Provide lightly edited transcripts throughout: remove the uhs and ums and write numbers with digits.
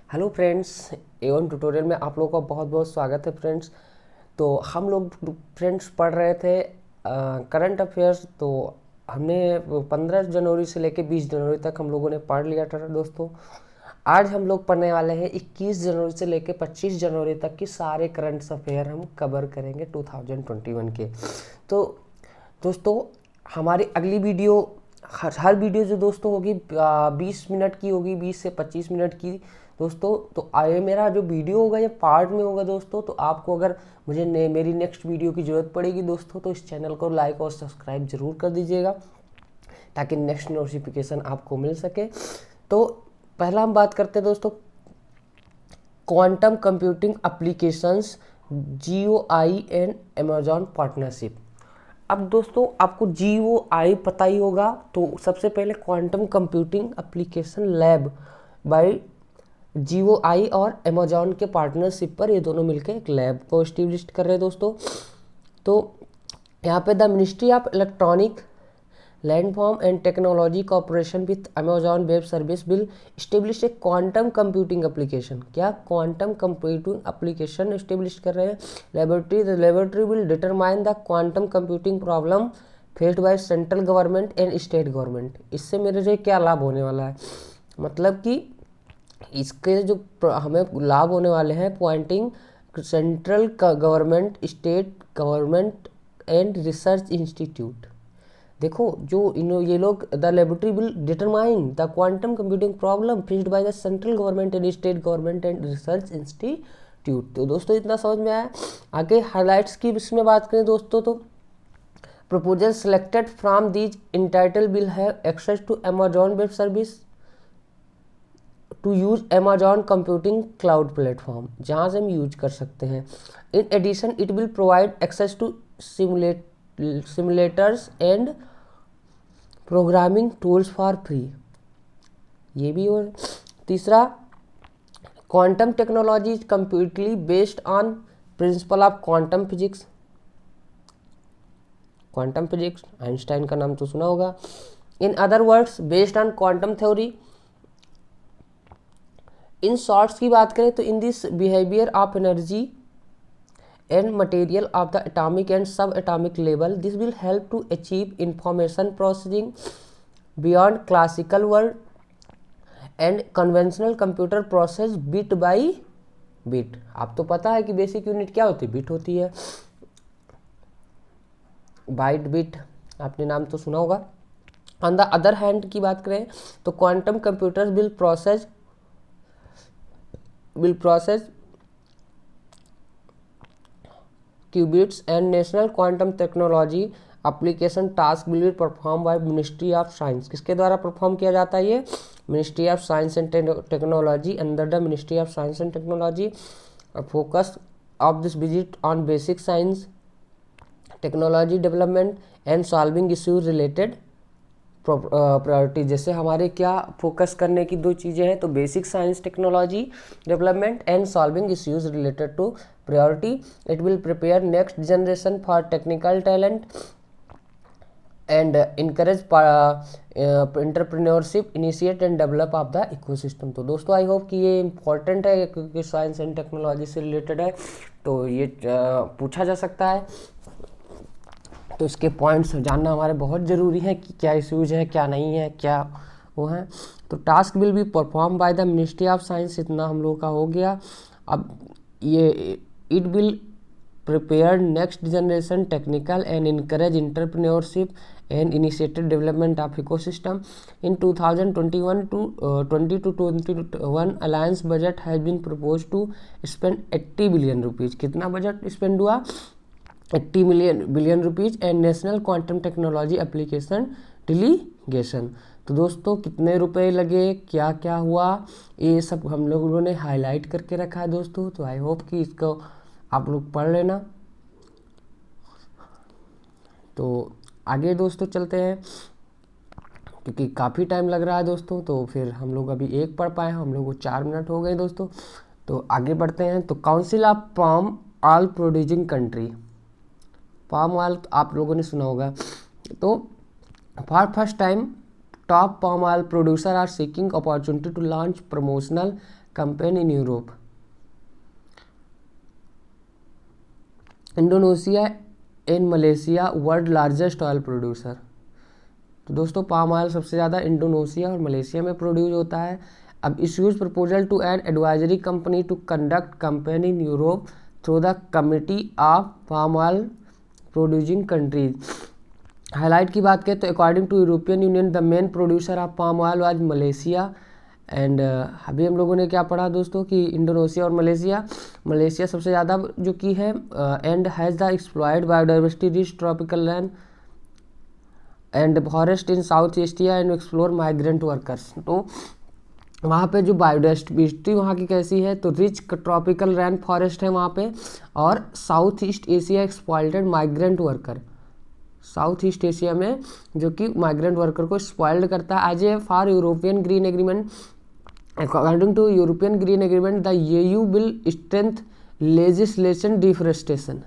Hello friends, Avon tutorial में आप लोगों का बहुत बहुत स्वागत है फ्रेंड्स। तो हम लोग फ्रेंड्स पढ़ रहे थे करंट अफेयर्स। तो हमने 15 जनवरी से लेकर 20 जनवरी तक हम लोगों ने पढ़ लिया था दोस्तों। आज हम लोग पढ़ने वाले हैं 21 जनवरी से लेकर 25 जनवरी तक की सारे करंट अफेयर हम कवर करेंगे 2021 के। तो दोस्तों हमारी अगली वीडियो हर वीडियो जो दोस्तों होगी 20 मिनट की होगी, 20 से 25 मिनट की दोस्तों। तो आए मेरा जो वीडियो होगा ये पार्ट में होगा दोस्तों। तो आपको अगर मेरी नेक्स्ट वीडियो की ज़रूरत पड़ेगी दोस्तों तो इस चैनल को लाइक और सब्सक्राइब जरूर कर दीजिएगा ताकि नेक्स्ट नोटिफिकेशन आपको मिल सके। तो पहला हम बात करते हैं दोस्तों quantum computing applications, GOI and Amazon partnership. अब दोस्तों आपको GOI पता ही होगा। तो सबसे पहले quantum computing application lab by GOI और अमेजॉन के पार्टनरशिप पर ये दोनों मिलकर एक लैब को एस्टेब्लिश कर रहे हैं दोस्तों। तो यहाँ पे the ministry of electronic landform and technology corporation with Amazon web service will establish A quantum computing application. क्या क्वांटम कंप्यूटिंग एप्लीकेशन एस्टेब्लिश कर रहे हैं laboratory. The laboratory will determine the quantum computing problem faced by central government and state government. इससे मेरे जो क्या लाभ होने वाला है, मतलब कि इसके जो हमें लाभ होने वाले हैं pointing central government, state government and research institute. देखो जो ये लोग the laboratory will determine the quantum computing problem faced by the central government and state government and research institute. तो दोस्तों इतना समझ में आया। आगे हाईलाइट्स की इसमें बात करें दोस्तों तो proposal selected from these entitle will have access to Amazon web service to use Amazon computing cloud platform, जहाँ से हम यूज कर सकते हैं। In addition it will provide access to simulators and programming tools for free, ये भी। और तीसरा quantum technology is completely based on principle of quantum physics. Quantum physics Einstein का नाम तो सुना होगा। In other words based on quantum theory. In shorts की बात करें तो in this behaviour of energy and material of the atomic and sub atomic level, this will help to achieve information processing beyond classical world and conventional computer process bit by bit. आप तो पता है कि basic unit क्या होती है, bit होती है, बाइट बिट आपने नाम तो सुना होगा। ऑन द अदर हैंड की बात करें तो quantum computers will process qubits and national quantum technology application task will be performed by Ministry of Science। किसके द्वारा परफॉर्म किया जाता है ये, ministry of science and technology. Under the ministry of science and technology focus of this visit on basic science technology development and solving issues related priority. जैसे हमारे क्या focus करने की दो चीज़ें हैं, तो basic science technology development and solving issues related to priority. It will prepare next generation for technical talent and encourage entrepreneurship, initiate and develop of the ecosystem. तो दोस्तों आई होप कि ये इंपॉर्टेंट है क्योंकि साइंस एंड टेक्नोलॉजी से related है, तो ये पूछा जा सकता है। तो इसके पॉइंट्स जानना हमारे बहुत ज़रूरी है कि क्या इश्यूज है, क्या नहीं है, क्या वो है। तो task will be perform by the ministry of science, इतना हम लोग का हो गया। अब ये it will prepare next generation technical and encourage entrepreneurship and initiated development of ecosystem. In 2021 to 2021 alliance budget has been propose to spend 80 billion rupees. कितना budget spend हुआ, 80 billion rupees and national quantum technology application delegation. तो दोस्तों कितने रुपए लगे, क्या क्या हुआ, ये सब हम लोगों ने हाईलाइट करके रखा है दोस्तों। तो आई होप कि इसको आप लोग पढ़ लेना। तो आगे दोस्तों चलते हैं क्योंकि काफ़ी टाइम लग रहा है दोस्तों, तो फिर हम लोग अभी एक पढ़ पाए, हम लोग को 4 मिनट हो गए दोस्तों। तो आगे बढ़ते हैं। तो council of palm oil producing country, palm oil आप लोगों ने सुना होगा। तो for first time top palm oil producer are seeking opportunity to launch promotional campaign in Europe. Indonesia and Malaysia world largest oil producer. तो दोस्तों palm oil सबसे ज़्यादा इंडोनेशिया और मलेशिया में प्रोड्यूस होता है. अब issues proposal to an advisory company to conduct campaign in Europe through the committee of palm oil producing countries. Highlight की बात करें तो according to European Union the main producer of palm oil was Malaysia. And अभी हम लोगों ने क्या पढ़ा दोस्तों कि इंडोनेशिया और मलेशिया सबसे ज़्यादा जो की है and has the exploited biodiversity rich tropical land and forest in south Asia and explore migrant workers. तो वहाँ पे जो बायोडाइवर्सिटी वहाँ की कैसी है तो रिच ट्रॉपिकल रैन फॉरेस्ट है वहाँ पे, और south East Asia exploited migrant worker, South East Asia में जो कि माइग्रेंट वर्कर को एक्सप्लॉयट करता है. As a for European green agreement, according to European green agreement the EU will strength legislation deforestation.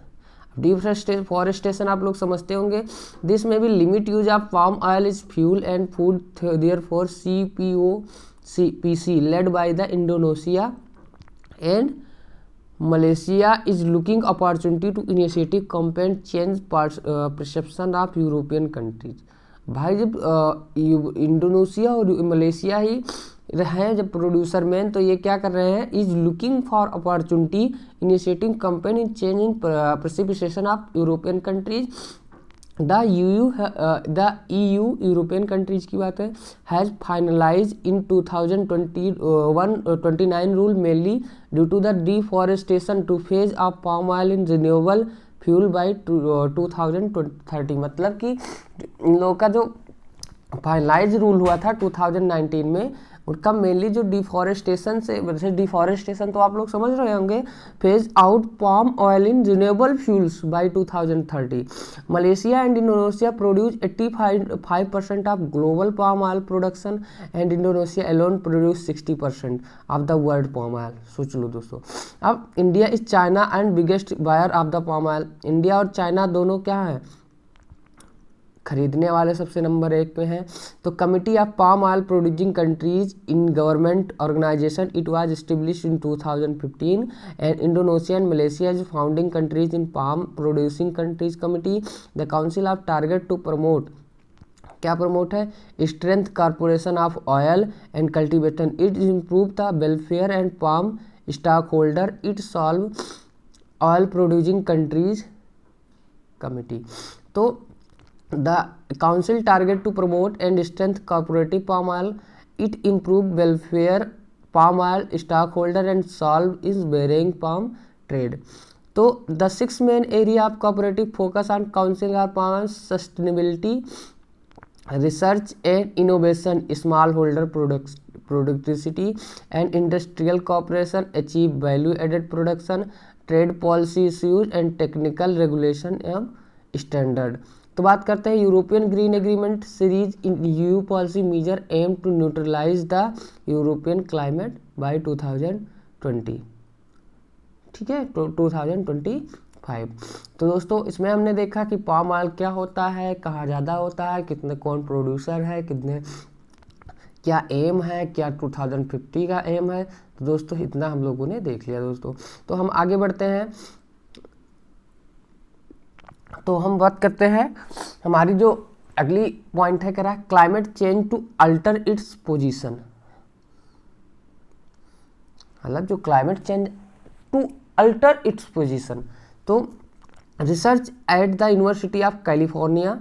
Deforestation आप लोग समझते होंगे. दिस में भी limit use of palm oil is fuel and food therefore CPOPC led by the Indonesia and Malaysia is looking opportunity to initiative campaign change perception of European countries. भाई जब Indonesia और Malaysia ही हैं जब producer में, तो ये क्या कर रहे हैं, is looking for opportunity initiating campaign in changing precipitation of European countries. The EU European countries की बात है has finalise in 2029 rule mainly due to the deforestation to phase of palm oil in renewable fuel by 2030. मतलब कि इन लोगों का जो finalise rule हुआ था 2019 में, उनका मेनली जो डिफॉरेस्टेशन से, वैसे डिफॉरेस्टेशन तो आप लोग समझ रहे होंगे, phase out palm oil in renewable fuels by 2030. Malaysia and Indonesia produce 85% of global palm oil production and Indonesia alone produce 60% of the world palm oil. सोच लो दोस्तों. अब India is China and biggest buyer of the palm oil. India और China दोनों क्या है, खरीदने वाले सबसे नंबर 1 पे हैं. तो committee of palm oil producing countries in government organisation it was established in 2015 and Indonesia and Malaysia is founding countries in palm producing countries committee. The council of target to promote, क्या promote है, strength corporation of oil and cultivation. It improve the welfare and palm stock holder. It solve oil producing countries committee. तो the council target to promote and strengthen cooperative palm oil. It improve welfare palm oil stockholder and solve is varying palm trade. तो the 6 main area of cooperative focus on council are palm sustainability, research and innovation, smallholder productivity and industrial cooperation, achieve value added production, trade policy issues and technical regulation एवं standard. तो बात करते हैं European green agreement series in EU policy major aim to neutralise the European climate by 2020. ठीक है, 2025. तो दोस्तों इसमें हमने देखा कि पाम ऑयल क्या होता है, कहाँ ज़्यादा होता है, कितने कौन प्रोड्यूसर है, कितने क्या एम है, क्या 2050 का एम है. तो दोस्तों इतना हम लोगों ने देख लिया दोस्तों. तो हम आगे बढ़ते हैं. तो हम बात करते हैं, हमारी जो अगली पॉइंट है, कह रहा है climate change to alter its position. मतलब जो climate change to alter its position. तो research at the University of California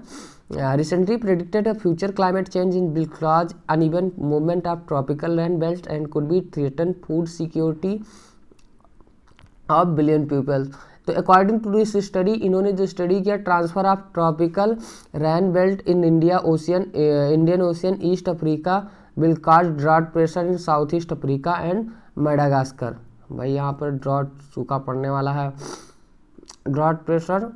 recently predicted a future climate change in will cause uneven movement of tropical land belts and could be threaten food security of billion people. तो according to this study, इन्होंने जो study किया, transfer of tropical rain belt in Indian Ocean East Africa will cause drought pressure in South East Africa and Madagascar. भाई यहाँ पर drought सूखा पड़ने वाला है. ड्रॉट प्रेशर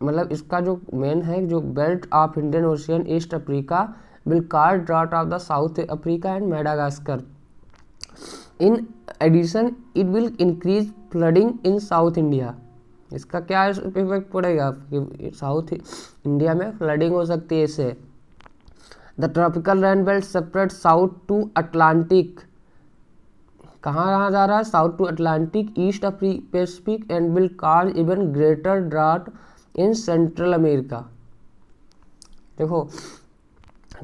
मतलब इसका जो मेन है, जो belt of Indian Ocean East Africa will cause drought of the South Africa and Madagascar. In addition it will increase flooding in South India. इसका क्या इफेक्ट पड़ेगा कि साउथ इंडिया में फ्लडिंग हो सकती है इससे. The tropical rain belt separate south to Atlantic, कहाँ जा रहा है, south to Atlantic, east of Pacific and will cause even greater drought in Central America. देखो,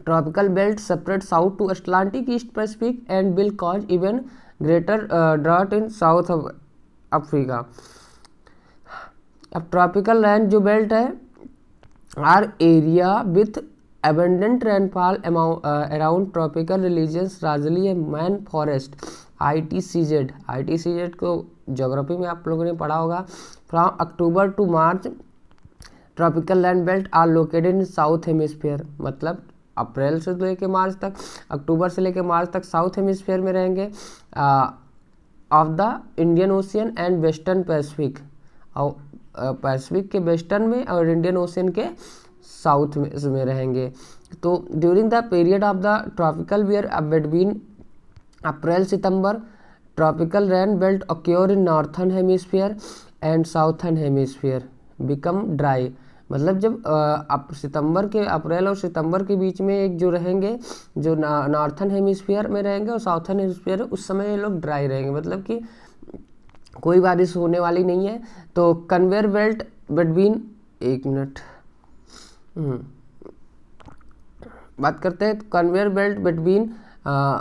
tropical belt separate south to Atlantic, east Pacific and will cause even greater drought in South Africa. अब tropical rain जो belt है are area with abundant rainfall around tropical regions largely a man forest ITCZ। ITCZ को geography में आप लोगों ने पढ़ा होगा। From October to March tropical land belt are located in south hemisphere, मतलब अप्रैल से लेके मार्च तक, अक्टूबर से लेके मार्च तक साउथ हेमिस्फीयर में रहेंगे of the Indian ocean and western Pacific, और पैसिफिक के वेस्टर्न में और इंडियन ओशियन के साउथ में रहेंगे। तो during the period of the tropical weird between April September tropical rain belt occur in northern hemisphere and southern hemisphere become dry, मतलब जब अप्रैल और सितंबर के बीच में एक जो रहेंगे, जो नॉर्थर्न हेमिस्फीयर में रहेंगे और साउथर्न हेमिस्फीयर, उस समय ये लोग ड्राई रहेंगे, मतलब कि कोई बारिश होने वाली नहीं है। तो कन्वेयर बेल्ट बिटवीन, एक मिनट बात करते हैं। Conveyor belt between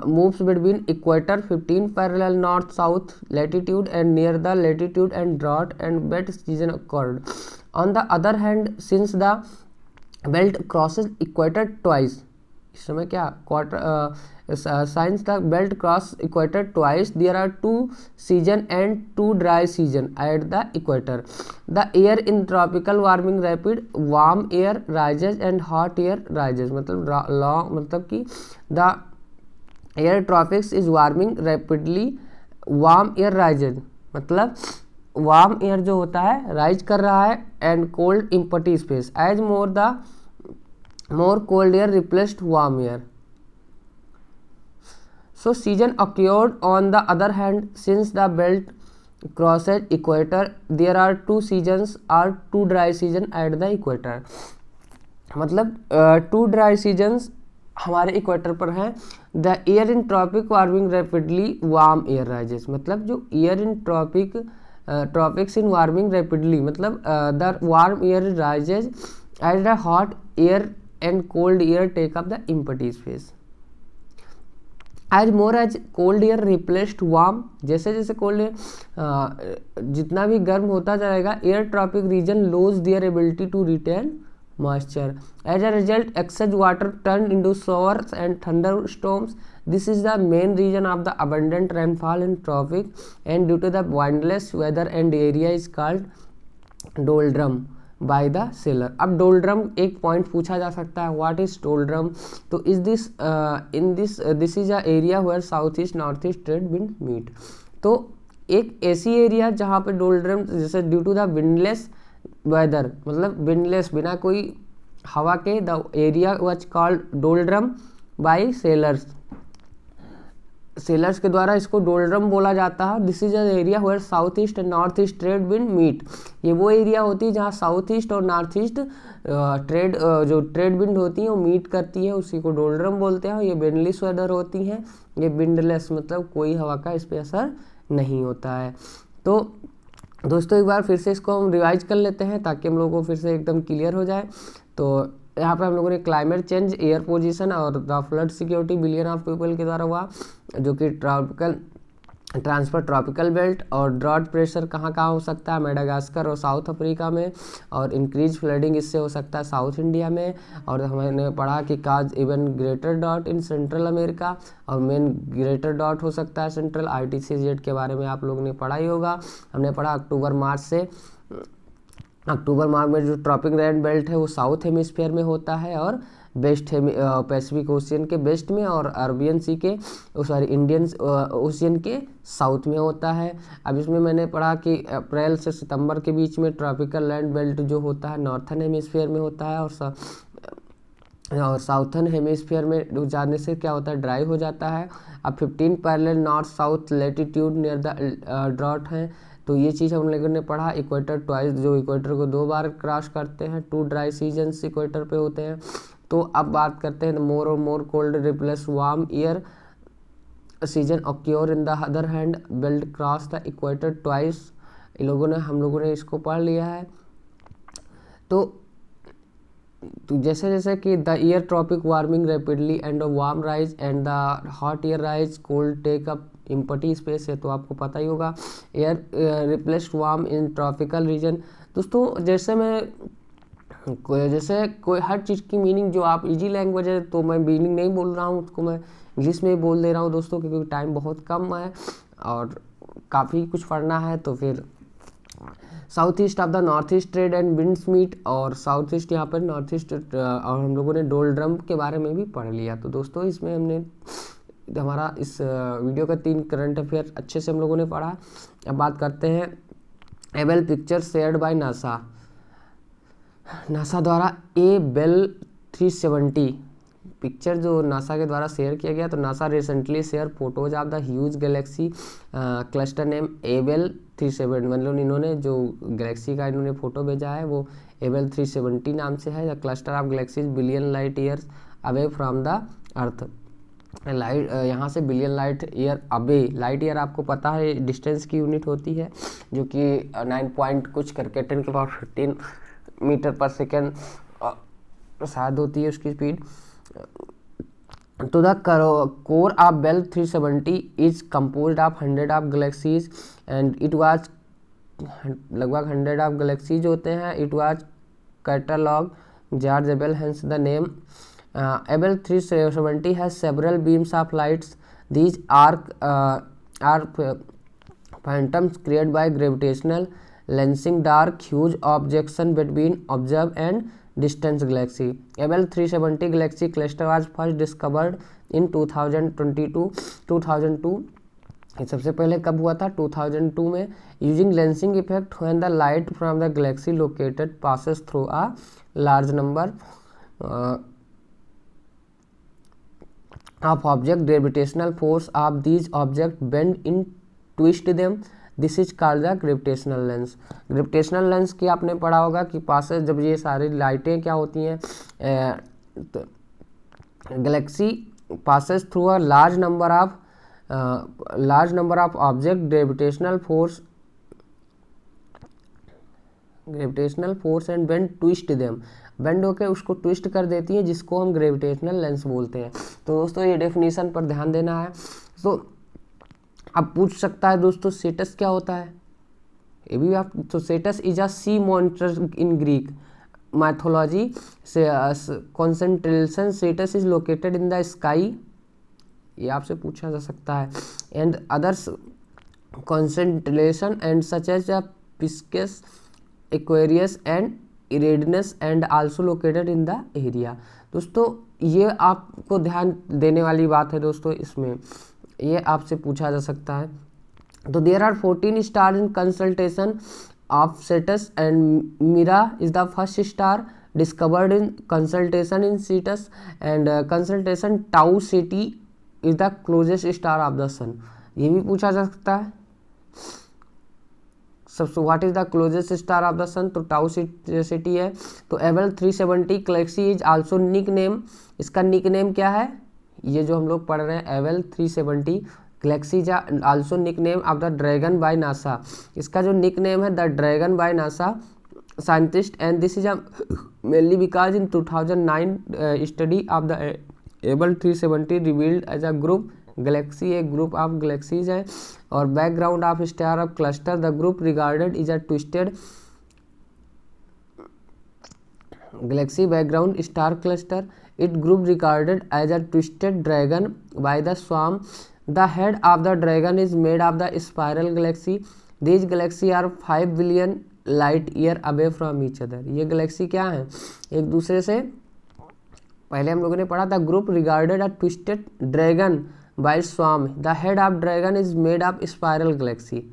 moves between equator 15 parallel north south latitude and near the latitude and drought and wet season accord. On the other hand since the belt crosses equator twice, इस समय क्या quarter since the belt cross equator twice there are 2 season and 2 dry season at the equator. The air in tropical warming rapid, warm air rises and hot air rises, मतलब कि the air tropics is warming rapidly, warm air rises, मतलब warm air जो होता है rise कर रहा है and cold empty space as more cold air replaced warm air. So season occurred on the other hand since the belt crosses equator there are 2 seasons or 2 dry season at the equator, मतलब 2 dry seasons हमारे equator पर हैं। The air in tropic warming rapidly, warm air rises, मतलब जो air in tropics in warming rapidly, मतलब the warm air rises as the hot air and cold air take up the empty space. As more as cold air replaced warm, जैसे जैसे कोल्ड एयर जितना भी गर्म होता जाएगा air tropic region lose their ability to retain moisture, as a result excess water turn into showers and thunder storms. This is the main reason of the abundant rainfall in tropic and due to the windless weather and area is called doldrum by the sailor. अब doldrum एक point पूछा जा सकता है, what is doldrum? तो is this is a area where south east north east trade wind meet. तो एक ऐसी एरिया जहाँ पे डोल्ड्रम, जैसे due to the windless weather, मतलब विंडलेस बिना कोई हवा के, the area was called doldrum by sailors, sailors के द्वारा इसको डोल्ड्रम बोला जाता है। This is a area where south east and north east trade wind meet, ये वो एरिया होती है जहाँ साउथ ईस्ट और नॉर्थ ईस्ट जो ट्रेड विंड होती हैं वो मीट करती है, उसी को डोल्ड्रम बोलते हैं। ये विंडलेस वेदर होती हैं, ये विंडलेस मतलब कोई हवा का इस पर असर नहीं होता है। तो दोस्तों एक बार फिर से इसको हम रिवाइज कर लेते हैं ताकि हम लोगों को फिर से एकदम क्लियर हो जाए। तो यहाँ पे हम लोगों ने क्लाइमेट चेंज, एयर पोजीशन और the flood security billion of people के द्वारा हुआ, जो कि ट्रांसफर ट्रॉपिकल बेल्ट, और ड्रॉट प्रेशर कहाँ कहाँ हो सकता है, मेडागास्कर और साउथ अफ्रीका में, और इंक्रीज फ्लडिंग इससे हो सकता है साउथ इंडिया में, और हमने पढ़ा कि काज इवन ग्रेटर डॉट इन सेंट्रल अमेरिका, और मेन ग्रेटर डॉट हो सकता है सेंट्रल। ITCZ के बारे में आप लोगों ने पढ़ा ही होगा, हमने पढ़ा अक्टूबर मार्च में जो ट्रॉपिक रेन बेल्ट है वो साउथ हेमिस्फीयर में होता है और पैसिफिक ओशियन के वेस्ट में और अरबियन सी के इंडियन ओशियन के साउथ में होता है। अब इसमें मैंने पढ़ा कि अप्रैल से सितंबर के बीच में ट्रॉपिकल लैंड बेल्ट जो होता है नॉर्थर्न हेमिस्फीयर में होता है, और साउथर्न हेमिस्फीयर में जाने से क्या होता है, ड्राई हो जाता है। अब 15 parallel north south latitude near the drought है, तो ये चीज़ हम लोगों ने पढ़ा। इक्वेटर ट्वाइस, जो इक्वेटर को 2 बार क्रॉस करते हैं, 2 ड्राई सीजन्स इक्वेटर पे होते हैं। तो अब बात करते हैं मोर और more cold replace warm air season occur in the other hand belt cross the equator twice. हम लोगों ने इसको पढ़ लिया है। तो जैसे जैसे कि the year tropic warming rapidly and warm rise and the hot year rise cold take up empty space है, तो आपको पता ही होगा। Air replaced warm in tropical region. दोस्तों जैसे कोई हर चीज़ की मीनिंग जो आप इजी लैंग्वेज है, तो मैं मीनिंग नहीं बोल रहा हूँ, उसको मैं इंग्लिश में ही बोल दे रहा हूँ दोस्तों, क्योंकि टाइम बहुत कम है और काफ़ी कुछ पढ़ना है। तो फिर south east of the north east trade and winds meet, और साउथ ईस्ट यहाँ पर नॉर्थ ईस्ट, और हम लोगों ने डोलड्रम के बारे में भी पढ़ लिया। तो दोस्तों इसमें हमने हमारा इस वीडियो का 3 करंट अफेयर अच्छे से हम लोगों ने पढ़ा। अब बात करते हैं Abel picture shared by NASA. NASA द्वारा बेल 370 पिक्चर जो नासा के द्वारा शेयर किया गया। तो NASA recently share photos of the huge Galaxy cluster name Abel 370, मतलब इन्होंने जो गैलेक्सी का इन्होंने फोटो भेजा है वो एबेल 370 नाम से है। The cluster of galaxies billion light years away from the earth. Light यहाँ से billion light year away, light year आपको पता है डिस्टेंस की यूनिट होती है, जो कि 9 पॉइंट कुछ करके 10 के पावर 15 मीटर पर सेकेंड शायद होती है उसकी स्पीड। तो the core of Abell 370 is composed of 100 of galaxies and it was, लगभग 100 ऑफ गैलेक्सीज होते हैं। It was catalogue George Abell, hence the name. Abell 370 has several beams of lights. These are phantoms created by gravitational lensing, dark huge objection between observed and distant galaxy. Abell 370 galaxy cluster was first discovered in 2002। ये सबसे पहले कब हुआ था? 2002 में। Using lensing effect when the light from the Galaxy located passes through a large number of object, gravitational force of these object bend in twist them, this is called the gravitational lens। gravitational lens की आपने पढ़ा होगा कि passes, जब ये सारी लाइटें क्या होती हैं, Galaxy passes through a large number of object, gravitational force and bend twist them, bend होकर उसको ट्विस्ट कर देती है, जिसको हम ग्रेविटेशनल लेंस बोलते हैं। तो दोस्तों ये डेफिनेशन पर ध्यान देना है। तो अब पूछ सकता है दोस्तों सेटस क्या होता है, ये भी आप, तो Cetus is a sea monster in Greek mythology से। Constellation Cetus is located in the sky, ये आपसे पूछा जा सकता है। And others constellation and such as Pisces, Aquarius and Eridanus and also located in the area. दोस्तों ये आपको ध्यान देने वाली बात है दोस्तों, इसमें ये आपसे पूछा जा सकता है। तो there are 14 star in constellation of Cetus and Mira is the first star discovered in constellation in Cetus and constellation Tau Ceti is the closest star of the sun. ये भी पूछा जा सकता है। सबसे what is the closest star of the sun, तो Tau Ceti है। तो Abell 370 galaxy is also nick name, इसका निक नेम क्या है, ये जो हम लोग पढ़ रहे हैं Abell 370 galaxy is also nick name of the dragon by NASA, इसका जो निक नेम है the dragon by NASA scientist and this is mainly because in 2009 study of the Abell 370 revealed as a group galaxy, एक group of galaxies है और background of star of cluster, the group regarded is a twisted galaxy background star cluster, it group regarded as a twisted dragon by the swarm, the head of the dragon is made of the spiral galaxy, these galaxy are 5 billion light year away from each other. ये galaxy क्या है, एक दूसरे से, पहले हम लोगों ने पढ़ा था group regarded a twisted dragon by swarm, the head of dragon is made of spiral galaxy.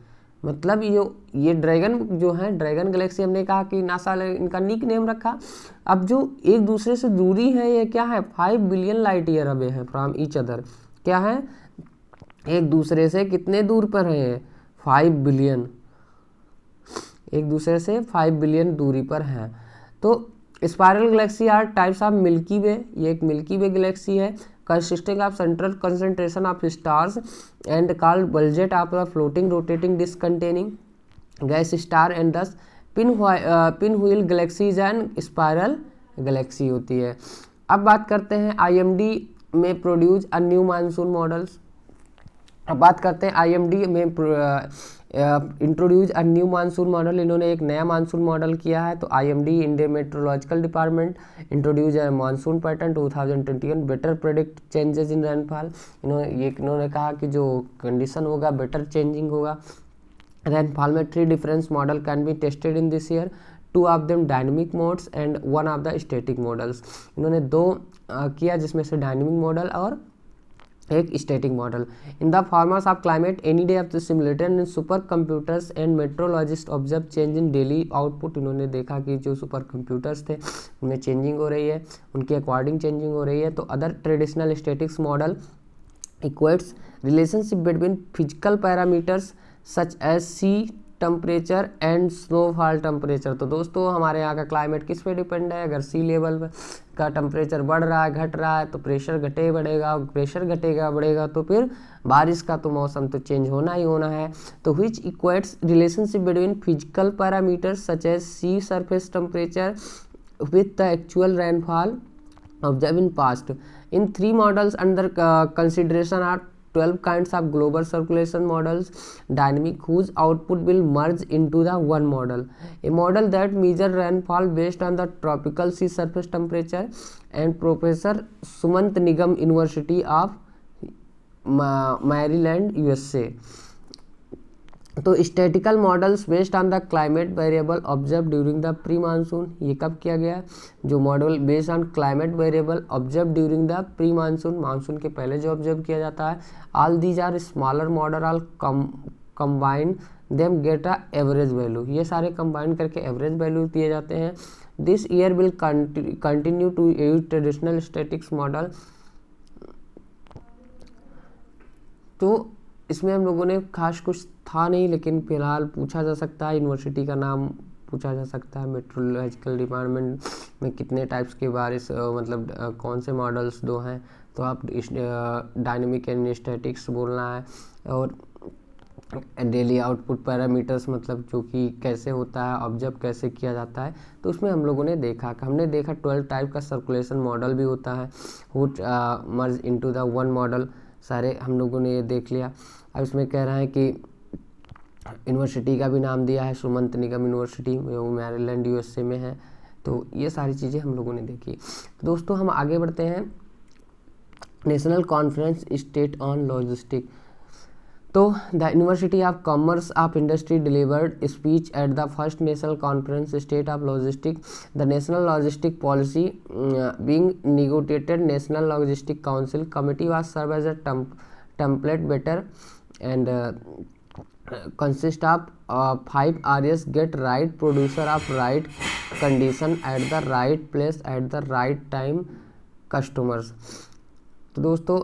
मतलब ये ड्रैगन जो है, ड्रैगन गैलेक्सी हमने कहा कि नासा ने इनका निक नेम रखा। अब जो एक दूसरे से दूरी है ये क्या है, 5 बिलियन लाइट ईयर अवे है फ्रॉम ईच अदर, क्या है, एक दूसरे से कितने दूर पर है, 5 बिलियन, एक दूसरे से 5 बिलियन दूरी पर है। तो spiral galaxy are types of Milky Way, ये एक मिल्की वे गैलेक्सी है, consisting of central concentration of stars and called bulget of a floating rotating disk containing gas star and thus pinwheel galaxy and spiral galaxy होती है। अब बात करते हैं IMD में produce a new monsoon models. अब बात करते हैं IMD में introduce a new monsoon model, इन्होंने एक नया मानसून मॉडल किया है। तो IMD Indian Meteorological Department introduce a monsoon pattern 2021 better predict changes in rainfall. इन्होंने कहा कि जो कंडीशन होगा बेटर चेंजिंग होगा रेनफॉल में। 3 difference model can be tested in this year, 2 of them dynamic modes and 1 of the static models. इन्होंने 2 किया जिसमें से डायनेमिक मॉडल और एक static model. In the formers of climate any day of the simulator in super computers and metrologist observe change in daily output. इन्होंने देखा कि जो सुपर कंप्यूटर्स थे उनमें चेंजिंग हो रही है, उनके अकॉर्डिंग चेंजिंग हो रही है। तो other traditional statics model equates relationship between physical parameters such as sea temperature and snowfall temperature. तो दोस्तों हमारे यहाँ का क्लाइमेट किस पे डिपेंड है, अगर सी लेवल का टेम्परेचर बढ़ रहा है घट रहा है तो प्रेशर घटे बढ़ेगा, प्रेशर घटेगा बढ़ेगा तो फिर बारिश का तो मौसम तो चेंज होना ही होना है। तो which equates relationship between physical parameters such as sea surface temperature with the actual rainfall observed in past. In 3 models under consideration are 12 kinds of global circulation models dynamic whose output will merge into the one model. A model that measure rainfall based on the tropical sea surface temperature and Professor Sumant Nigam University of Maryland USA. तो statical models based on the climate variable observe during the pre monsoon, ये कब किया गया? जो model based on climate variable observe during the pre monsoon, monsoon के पहले जो observe किया जाता है। All these are smaller model all combine them get a average value, ये सारे कंबाइन करके एवरेज वैल्यू दिए जाते हैं। This year will continue to use traditional statics model. तो इसमें हम लोगों ने खास कुछ था नहीं, लेकिन फिलहाल पूछा जा सकता है, यूनिवर्सिटी का नाम पूछा जा सकता है, मेट्रोलॉजिकल डिपार्टमेंट में कितने टाइप्स के बारे मतलब कौन से मॉडल्स 2 हैं, तो आप डायनेमिक एंड स्टैटिक्स बोलना है। और डेली आउटपुट पैरामीटर्स मतलब जो कि कैसे होता है, ऑब्जर्व कैसे किया जाता है। तो उसमें हम लोगों ने देखा 12 टाइप का सर्कुलेशन मॉडल भी होता है, which merge into the one model, सारे हम लोगों ने ये देख लिया। अब इसमें कह रहा है कि यूनिवर्सिटी का भी नाम दिया है, सुमंत निगम यूनिवर्सिटी, वो मैरीलैंड USA में है। तो ये सारी चीज़ें हम लोगों ने देखी। तो दोस्तों हम आगे बढ़ते हैं। National conference state on logistic. तो the University of Commerce of industry delivered speech at the first national conference state of logistic. The national logistic policy being negotiated national logistic council committee was serve as a template better and consist of 5 areas: get right, producer of right condition at the right place at the right time, customers। तो दोस्तों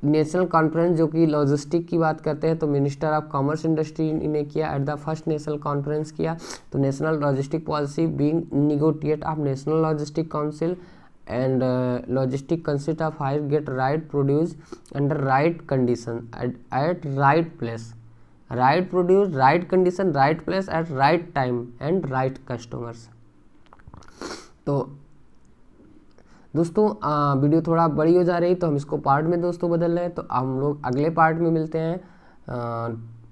national conference जो कि logistic की बात करते हैं, तो minister of commerce industry ने किया, at the first national conference किया। तो national logistic policy being negotiate of national logistic council and logistic consist of 5 get right, produce under right condition at right place, right produce, right condition, right place at right time and right customers। तो दोस्तों video थोड़ा बड़ी हो जा रही, तो हम इसको पार्ट में दोस्तों बदल रहे हैं। तो हम लोग अगले पार्ट में मिलते हैं,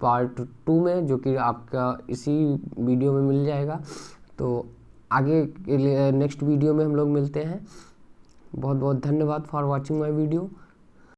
पार्ट 2 में, जो कि आपका इसी वीडियो में मिल जाएगा। तो आगे के लिए नेक्स्ट वीडियो में हम लोग मिलते हैं। बहुत बहुत धन्यवाद फॉर वॉचिंग माय वीडियो।